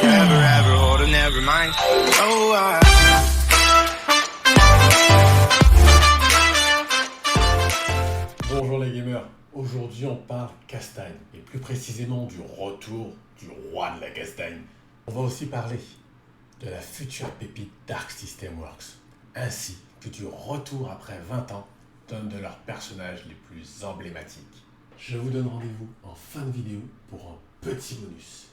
Forever, ever, hold on, never mind. Oh, Bonjour les gamers, aujourd'hui on parle castagne, et plus précisément du retour du roi de la castagne. On va aussi parler de la future pépite Dark System Works, ainsi que du retour après 20 ans d'un de leurs personnages les plus emblématiques. Je vous donne rendez-vous en fin de vidéo pour un petit bonus.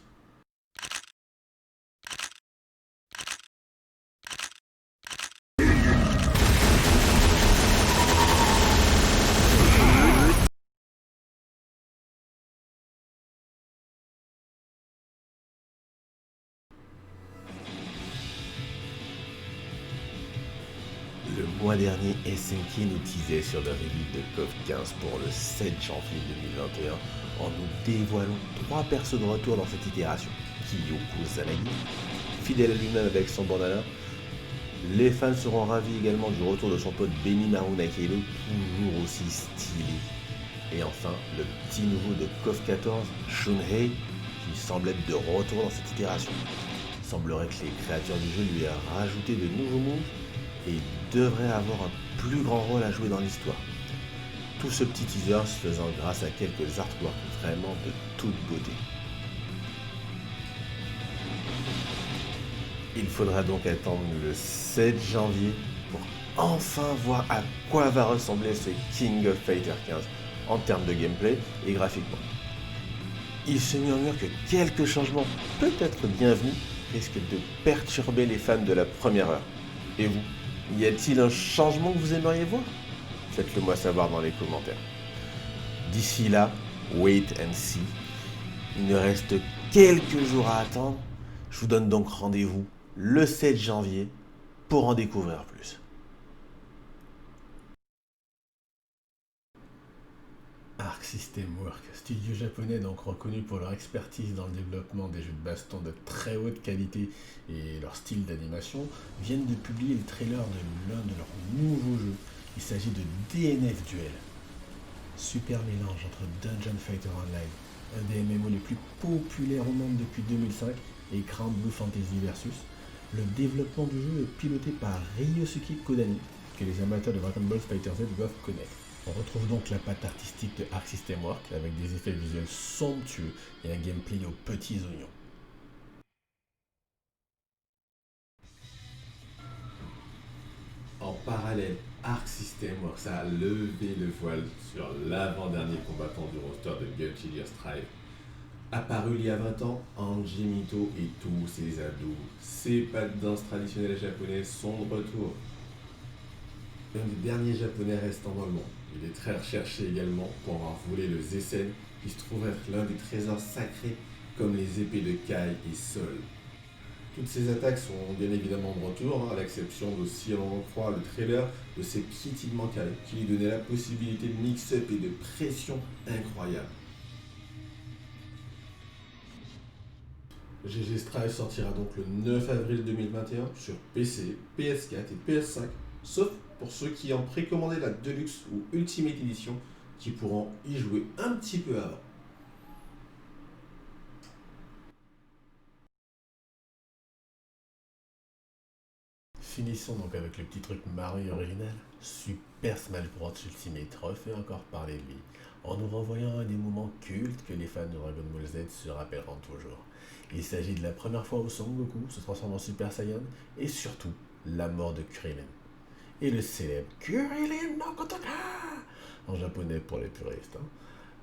Le mois dernier, SNK nous teasait sur le reveal de KOF 15 pour le 7 janvier 2021 en nous dévoilant 3 persos de retour dans cette itération. Kyoko Sanagi, fidèle à lui-même avec son bandana. Les fans seront ravis également du retour de son pote Benimaru Nakano, toujours aussi stylé. Et enfin, le petit nouveau de KOF 14, Shunhei, qui semble être de retour dans cette itération. Il semblerait que les créateurs du jeu lui aient rajouté de nouveaux moves et il devrait avoir un plus grand rôle à jouer dans l'histoire. Tout ce petit teaser se faisant grâce à quelques artworks vraiment de toute beauté. Il faudra donc attendre le 7 janvier pour enfin voir à quoi va ressembler ce King of Fighter 15 en termes de gameplay et graphiquement. Il se murmure que quelques changements, peut-être bienvenus, risquent de perturber les fans de la première heure. Et vous, y a-t-il un changement que vous aimeriez voir? Faites-le moi savoir dans les commentaires. D'ici là, wait and see. Il ne reste quelques jours à attendre. Je vous donne donc rendez-vous le 7 janvier pour en découvrir plus. Arc System Works, studio japonais donc reconnu pour leur expertise dans le développement des jeux de baston de très haute qualité et leur style d'animation, viennent de publier le trailer de l'un de leurs nouveaux jeux. Il s'agit de DNF Duel. Super mélange entre Dungeon Fighter Online, un des MMO les plus populaires au monde depuis 2005, et Grand Blue Fantasy Versus. Le développement du jeu est piloté par Ryosuke Kodani, que les amateurs de Dragon Ball FighterZ doivent connaître. On retrouve donc la patte artistique de Arc System Works avec des effets visuels somptueux et un gameplay aux petits oignons. En parallèle, Arc System Works a levé le voile sur l'avant-dernier combattant du roster de Guilty Gear Strive. Apparu il y a 20 ans, Anji Mito et tous ses ados, ses pas de danse traditionnelles japonaises sont de retour. L'un des derniers japonais restant dans le monde. Il est très recherché également pour avoir volé le Zessen, qui se trouve être l'un des trésors sacrés comme les épées de Kai et Sol. Toutes ces attaques sont bien évidemment de retour, à l'exception de, si on en croit le trailer, de ces piétinements Kai, qui lui donnaient la possibilité de mix-up et de pression incroyable. GG Strive sortira donc le 9 avril 2021 sur PC, PS4 et PS5, sauf pour ceux qui ont précommandé la Deluxe ou Ultimate Edition, qui pourront y jouer un petit peu avant. Finissons donc avec le petit truc Mario original. Super Smash Bros Ultimate refait encore parler de lui, en nous renvoyant un des moments cultes que les fans de Dragon Ball Z se rappelleront toujours. Il s'agit de la première fois où Son Goku se transforme en Super Saiyan et surtout la mort de Krillin. Et le célèbre Krillin no Kotoka en japonais pour les puristes.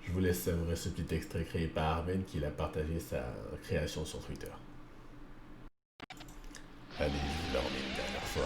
Je vous laisse savourer ce petit extrait créé par Arben qui a partagé sa création sur Twitter. Allez, je vous la remets une dernière fois.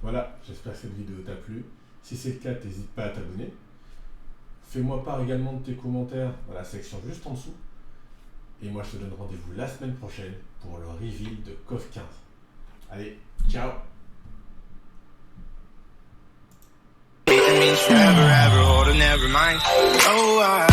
Voilà, j'espère que cette vidéo t'a plu. Si c'est le cas, n'hésite pas à t'abonner. Fais-moi part également de tes commentaires dans la section juste en dessous. Et moi je te donne rendez-vous la semaine prochaine pour le reveal de KOF 15. Allez, ciao. It means forever, ever, or never mind. Oh,